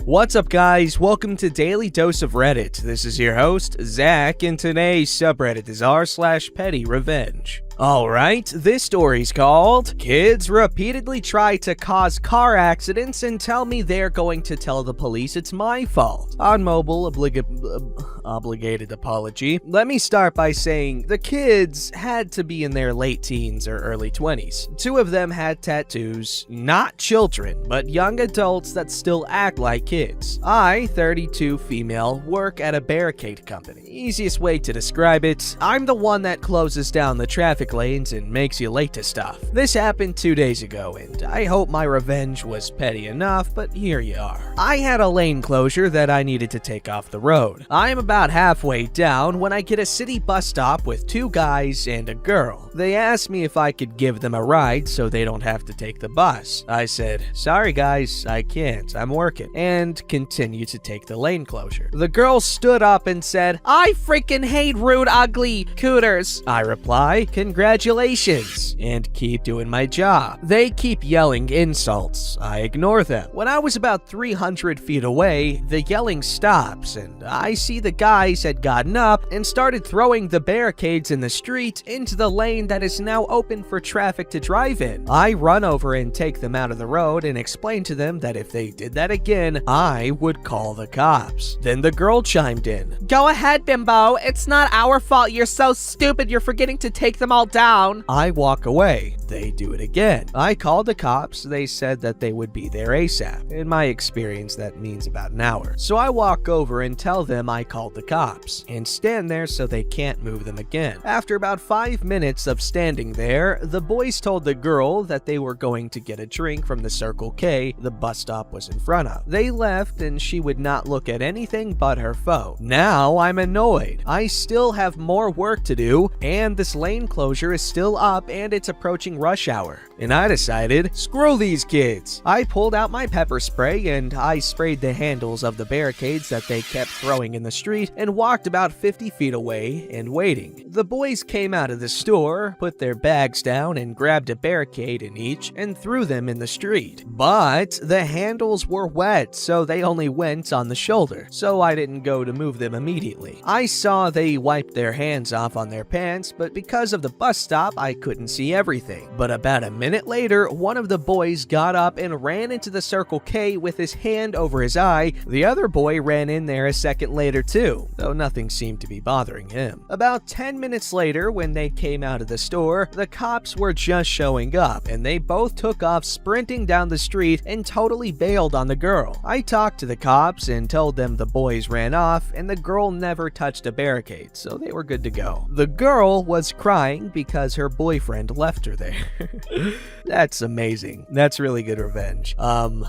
What's up, guys? Welcome to Daily Dose of Reddit. This is your host, Zach, and today's subreddit is r/PettyRevenge. Alright, this story's called Kids Repeatedly Try to Cause Car Accidents and Tell Me They're Going to Tell the Police It's My Fault. On mobile, obligated apology. Let me start by saying the kids had to be in their late teens or early 20s. Two of them had tattoos, not children, but young adults that still act like kids. I, 32 female, work at a barricade company. Easiest way to describe it, I'm the one that closes down the traffic lanes and makes you late to stuff. This happened 2 days ago, and I hope my revenge was petty enough, but here you are. I had a lane closure that I needed to take off the road. I am about halfway down when I get a city bus stop with two guys and a girl. They asked me if I could give them a ride so they don't have to take the bus. I said, "Sorry guys, I can't, I'm working," and continued to take the lane closure. The girl stood up and said, "I freaking hate rude, ugly cooters." I reply, "Congratulations," and keep doing my job. They keep yelling insults. I ignore them. When I was about 300 feet away, the yelling stops, and I see the guys had gotten up and started throwing the barricades in the street into the lane that is now open for traffic to drive in. I run over and take them out of the road and explain to them that if they did that again, I would call the cops. Then the girl chimed in, "Go ahead, bimbo. It's not our fault. You're so stupid. You're forgetting to take them all down." I walk away. They do it again. I called the cops. They said that they would be there ASAP. In my experience, that means about an hour. So I walk over and tell them I called the cops and stand there so they can't move them again. After about 5 minutes of standing there, the boys told the girl that they were going to get a drink from the Circle K the bus stop was in front of. They left and she would not look at anything but her phone. Now I'm annoyed. I still have more work to do and this lane closure is still up and it's approaching rush hour. And I decided, screw these kids. I pulled out my pepper spray and I sprayed the handles of the barricades that they kept throwing in the street and walked about 50 feet away and waiting. The boys came out of the store, put their bags down and grabbed a barricade in each and threw them in the street. But the handles were wet, so they only went on the shoulder, so I didn't go to move them immediately. I saw they wiped their hands off on their pants, but because of the bus stop, I couldn't see everything. But about a minute later, one of the boys got up and ran into the Circle K with his hand over his eye. The other boy ran in there a second later too, though nothing seemed to be bothering him. About 10 minutes later, when they came out of the store, the cops were just showing up, and they both took off sprinting down the street and totally bailed on the girl. I talked to the cops and told them the boys ran off, and the girl never touched a barricade, so they were good to go. The girl was crying because her boyfriend left her there. That's amazing. That's really good revenge.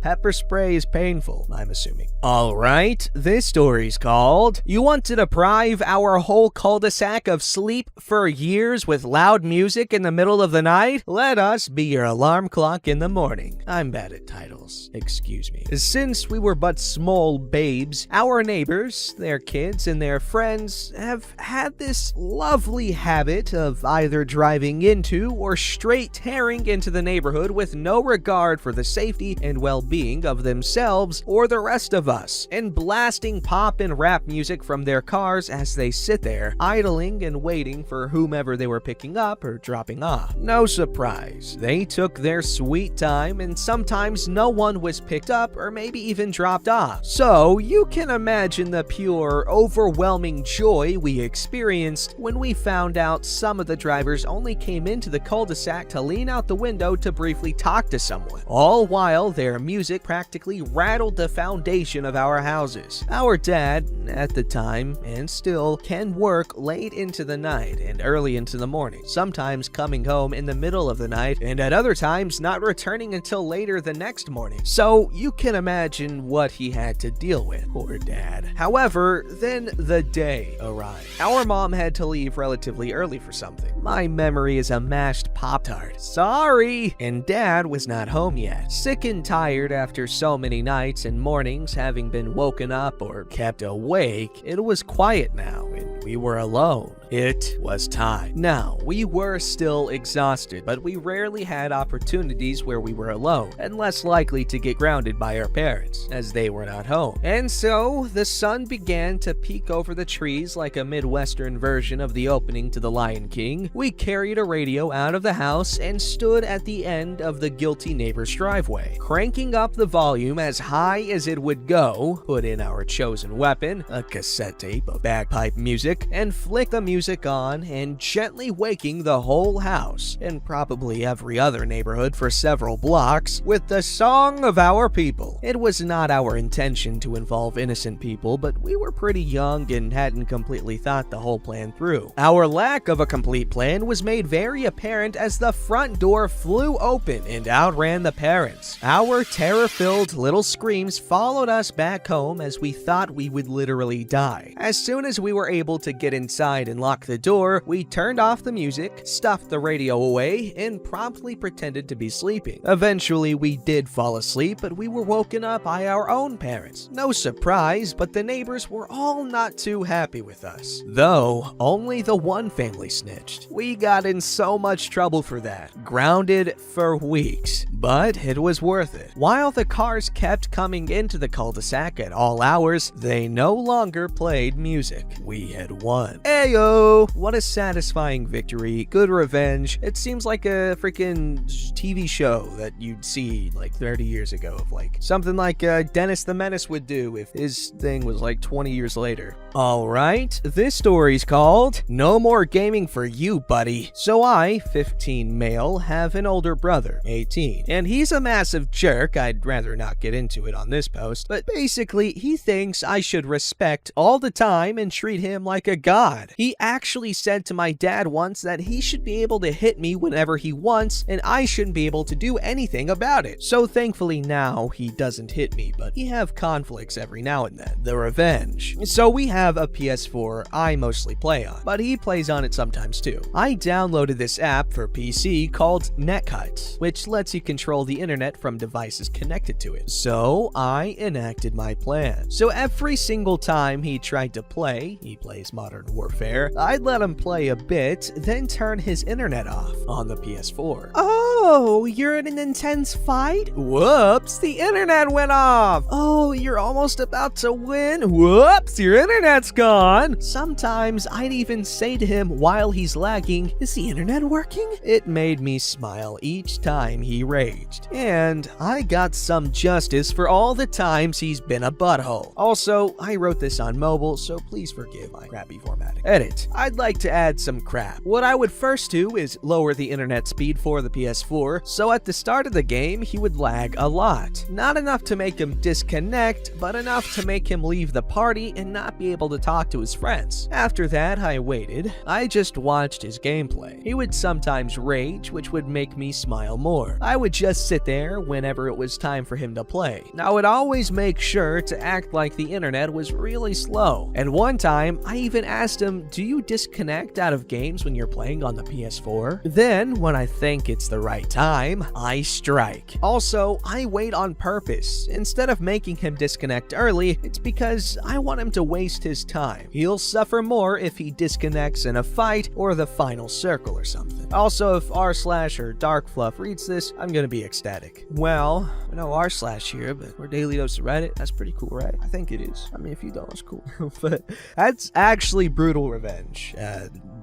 Pepper spray is painful, I'm assuming. Alright, this story's called You Want to Deprive Our Whole Cul-de-sac of Sleep for Years with Loud Music in the Middle of the Night? Let us be your alarm clock in the morning. I'm bad at titles, excuse me. Since we were but small babes, our neighbors, their kids, and their friends have had this lovely habit of either driving into or straight tearing into the neighborhood with no regard for the safety and well-being of themselves or the rest of us, and blasting pop and rap music from their cars as they sit there, idling and waiting for whomever they were picking up or dropping off. No surprise, they took their sweet time and sometimes no one was picked up or maybe even dropped off. So you can imagine the pure, overwhelming joy we experienced when we found out some of the drivers only came into the cul-de-sac to lean out the window to briefly talk to someone, all while their music practically rattled the foundation of our houses. Our dad, at the time, and still, can work late into the night and early into the morning, sometimes coming home in the middle of the night, and at other times not returning until later the next morning. So you can imagine what he had to deal with, poor dad. However, then the day arrived. Our mom had to leave relatively early for something. My memory is a mashed Pop-Tart. Sorry! And dad was not home yet. Sick and tired after so many nights and mornings having been woken up or kept awake, it was quiet now, and we were alone. It was time. Now, we were still exhausted, but we rarely had opportunities where we were alone, and less likely to get grounded by our parents, as they were not home. And so, the sun began to peek over the trees like a Midwestern version of the opening to The Lion King. We carried a radio out of the house and stood at the end of the guilty neighbor's driveway, cranking up the volume as high as it would go, put in our chosen weapon, a cassette tape of bagpipe music, and flick the music on and gently waking the whole house, and probably every other neighborhood for several blocks, with the song of our people. It was not our intention to involve innocent people, but we were pretty young and hadn't completely thought the whole plan through. Our lack of a complete plan was made very apparent as the front door flew open and outran the parents. Our terror-filled little screams followed us back home as we thought we would literally die. As soon as we were able to get inside and lock the door, we turned off the music, stuffed the radio away, and promptly pretended to be sleeping. Eventually, we did fall asleep, but we were woken up by our own parents. No surprise, but the neighbors were all not too happy with us. Though, only the one family snitched. We got in so much trouble for that. Grounded for weeks. But it was worth it. While the cars kept coming into the cul-de-sac at all hours, they no longer played music. We had won. Ayo! What a satisfying victory. Good revenge. It seems like a freaking TV show that you'd see like 30 years ago of like something like Dennis the Menace would do if his thing was like 20 years later. Alright, this story's called No More Gaming for You, Buddy. So I, 15 male, have an older brother, 18, and he's a massive jerk. I'd rather not get into it on this post, but basically he thinks I should respect all the time and treat him like a god. He actually said to my dad once that he should be able to hit me whenever he wants and I shouldn't be able to do anything about it. So thankfully now he doesn't hit me, but we have conflicts every now and then. The revenge. So we have a PS4 I mostly play on, but he plays on it sometimes too. I downloaded this app for PC called Netcut, which lets you control the internet from devices connected to it. So I enacted my plan. So every single time he tried to play, he plays Modern Warfare, I'd let him play a bit, then turn his internet off on the PS4. Oh, you're in an intense fight? Whoops, the internet went off. Oh, you're almost about to win? Whoops, your internet's gone. Sometimes I'd even say to him while he's lagging, is the internet working? It made me smile each time he raged. And I got some justice for all the times he's been a butthole. Also, I wrote this on mobile, so please forgive my crappy formatting. Edit. I'd like to add some crap. What I would first do is lower the internet speed for the PS4, so at the start of the game, he would lag a lot. Not enough to make him disconnect, but enough to make him leave the party and not be able to talk to his friends. After that, I waited. I just watched his gameplay. He would sometimes rage, which would make me smile more. I would just sit there whenever it was time for him to play. I would always make sure to act like the internet was really slow. And one time, I even asked him, do you disconnect out of games when you're playing on the PS4? Then, when I think it's the right time, I strike. Also, I wait on purpose. Instead of making him disconnect early, it's because I want him to waste his time. He'll suffer more if he disconnects in a fight or the final circle or something. Also, if r/ or Dark Fluff reads this, I'm gonna be ecstatic. Well, I know r/ here, but we're Daily Dose of Reddit. That's pretty cool, right? I think it is. I mean, if you don't, it's cool. But that's actually brutal revenge.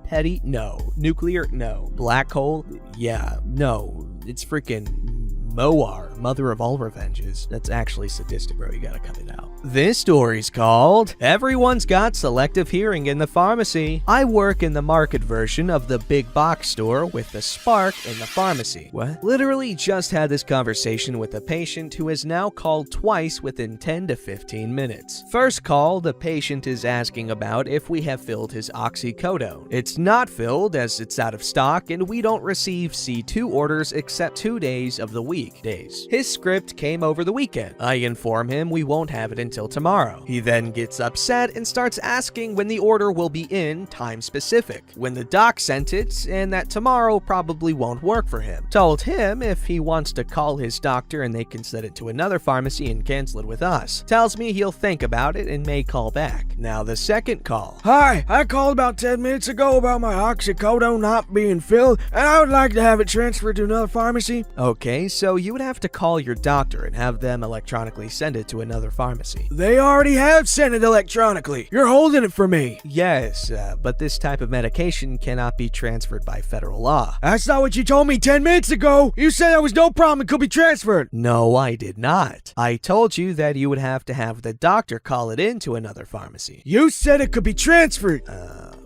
Petty? No. Nuclear? No. Black hole? Yeah. No. It's freaking Moar, mother of all revenges. That's actually sadistic, bro. You gotta cut it out. This story's called Everyone's Got Selective Hearing in the Pharmacy. I work in the market version of the big box store with the Spark in the pharmacy. What? Literally just had this conversation with a patient who has now called twice within 10 to 15 minutes. First call, the patient is asking about if we have filled his oxycodone. It's not filled as it's out of stock and we don't receive C2 orders except 2 days of the week. weekdays. His script came over the weekend. I inform him we won't have it until tomorrow. He then gets upset and starts asking when the order will be in time specific, when the doc sent it, and that tomorrow probably won't work for him. Told him if he wants to call his doctor and they can send it to another pharmacy and cancel it with us. Tells me he'll think about it and may call back. Now the second call. Hi, I called about 10 minutes ago about my oxycodone not being filled, and I would like to have it transferred to another pharmacy. Okay, so you would have to call your doctor and have them electronically send it to another pharmacy. They already have sent it electronically. You're holding it for me. Yes, but this type of medication cannot be transferred by federal law. That's not what you told me 10 minutes ago. You said there was no problem, it could be transferred. No, I did not. I told you that you would have to have the doctor call it in to another pharmacy. You said it could be transferred.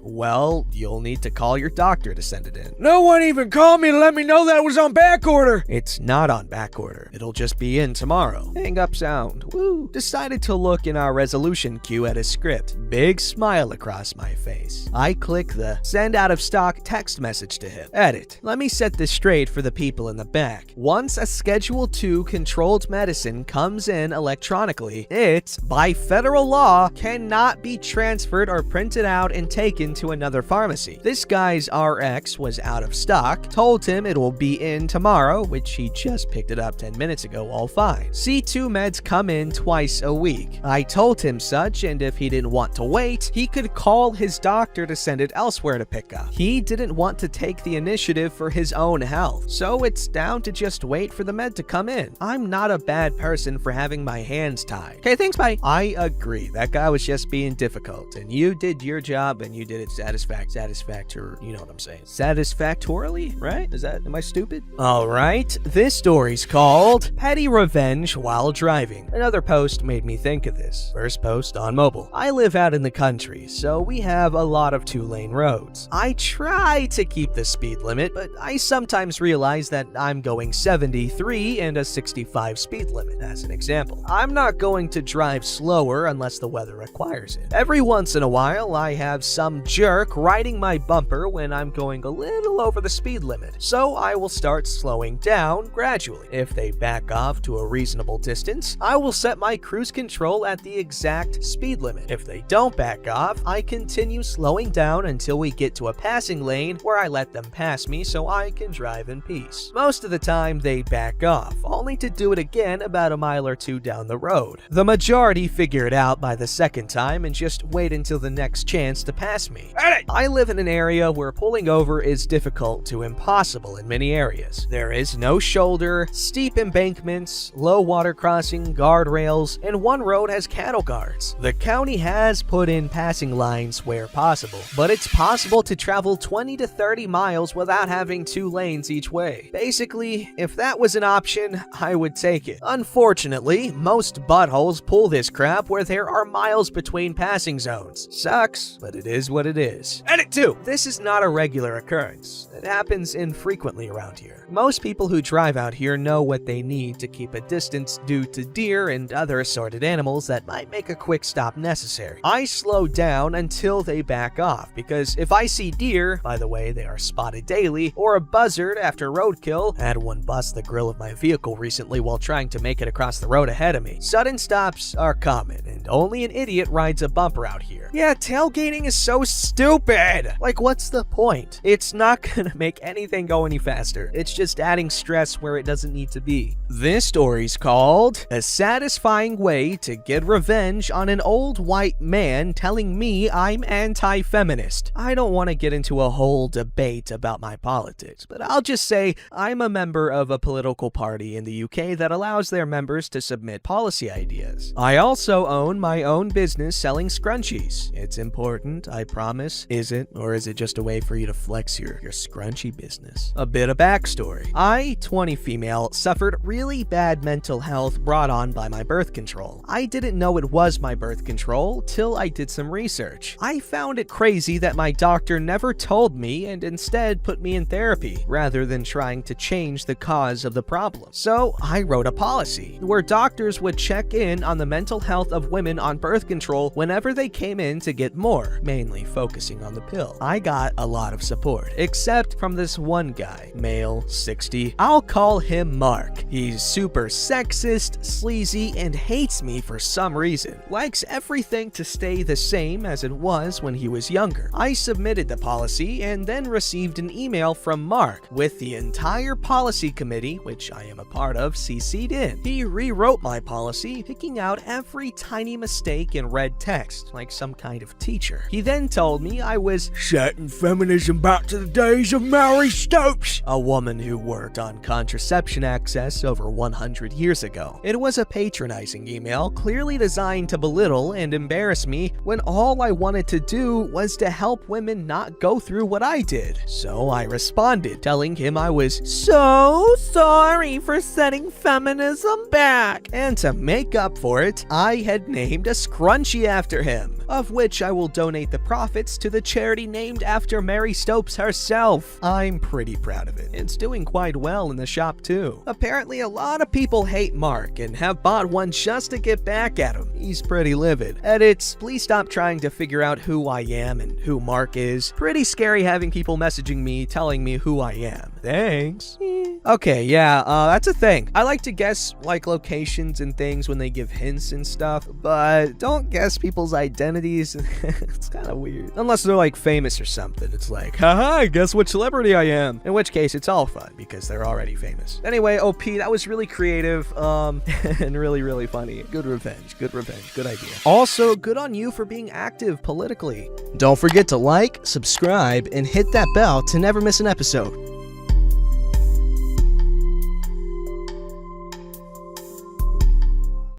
Well, you'll need to call your doctor to send it in. No one even called me to let me know that it was on back order. It's not on back order. It'll just be in tomorrow. Hang up sound. Woo. Decided to look in our resolution queue at his script. Big smile across my face. I click the send out of stock text message to him. Edit. Let me set this straight for the people in the back. Once a Schedule 2 controlled medicine comes in electronically, it, by federal law, cannot be transferred or printed out and taken to another pharmacy. This guy's RX was out of stock, told him it will be in tomorrow, which he just picked it up 10 minutes ago, all fine. C2 meds come in twice a week. I told him such, and if he didn't want to wait, he could call his doctor to send it elsewhere to pick up. He didn't want to take the initiative for his own health, so it's down to just wait for the med to come in. I'm not a bad person for having my hands tied. Okay, thanks, bye. I agree, that guy was just being difficult, and you did your job and you did it satisfactory, you know what I'm saying. Satisfactorily, right? Am I stupid? Alright, this story's called Petty Revenge While Driving. Another post made me think of this. First post on mobile. I live out in the country, so we have a lot of 2-lane roads. I try to keep the speed limit, but I sometimes realize that I'm going 73 and a 65 speed limit, as an example. I'm not going to drive slower unless the weather requires it. Every once in a while, I have some jerk riding my bumper when I'm going a little over the speed limit, so I will start slowing down gradually. If they back off to a reasonable distance, I will set my cruise control at the exact speed limit. If they don't back off, I continue slowing down until we get to a passing lane where I let them pass me so I can drive in peace. Most of the time, they back off, only to do it again about a mile or two down the road. The majority figure it out by the second time and just wait until the next chance to pass me. I live in an area where pulling over is difficult to impossible in many areas. There is no shoulder, steep embankments, low water crossing, guardrails, and one road has cattle guards. The county has put in passing lines where possible, but it's possible to travel 20 to 30 miles without having 2 lanes each way. Basically, if that was an option, I would take it. Unfortunately, most buttholes pull this crap where there are miles between passing zones. Sucks, but it is what it is. Edit 2. This is not a regular occurrence. It happens infrequently around here. Most people who drive out here know what they need to keep a distance due to deer and other assorted animals that might make a quick stop necessary. I slow down until they back off, because if I see deer, by the way, they are spotted daily, or a buzzard after roadkill, I had one bust the grill of my vehicle recently while trying to make it across the road ahead of me. Sudden stops are common, and only an idiot rides a bumper out here. Yeah, tailgating is so stupid! Like, what's the point? It's not gonna make anything go any faster. It's just adding stress where it doesn't need to be. This story's called A Satisfying Way to Get Revenge on an Old White Man Telling Me I'm Anti-Feminist. I don't want to get into a whole debate about my politics, but I'll just say I'm a member of a political party in the UK that allows their members to submit policy ideas. I also own my own business selling scrunchies. It's important, I promise. Is it? Or is it just a way for you to flex your scrunchie business? A bit of backstory. I, 20 female, suffered really bad mental health brought on by my birth control. I didn't know it was my birth control till I did some research. I found it crazy that my doctor never told me and instead put me in therapy, rather than trying to change the cause of the problem. So I wrote a policy where doctors would check in on the mental health of women on birth control whenever they came in to get more, mainly focusing on the pill. I got a lot of support, except from this one guy, male, 60. I'll call him Mark. He's super sexist, sleazy, and hates me for some reason. Likes everything to stay the same as it was when he was younger. I submitted the policy and then received an email from Mark with the entire policy committee, which I am a part of, CC'd in. He rewrote my policy, picking out every tiny mistake in red text, like some kind of teacher. He then told me I was setting feminism back to the days of Mary Stopes, a woman who worked on contraception access over 100 years ago. It was a patronizing email, clearly designed to belittle and embarrass me when all I wanted to do was to help women not go through what I did. So I responded, telling him I was so sorry for setting feminism back. And to make up for it, I had named a scrunchie after him, of which I will donate the profits to the charity named after Mary Stopes herself. I'm pretty proud of it. It's doing quite well in the shop too. Apparently a lot of people hate Mark and have bought one just to get back at him. He's pretty livid. Edits, please stop trying to figure out who I am and who Mark is. Pretty scary having people messaging me telling me who I am. Thanks. Okay, yeah, that's a thing. I like to guess like locations and things when they give hints and stuff, but don't guess people's identities. It's kind of weird. Unless they're like famous or something. It's like, haha, guess which celebrity I am. In which case, it's all fun because they're already famous. Anyway, OP, that was really creative, and really funny. Good revenge, good idea. Also, good on you for being active politically. Don't forget to like, subscribe, and hit that bell to never miss an episode.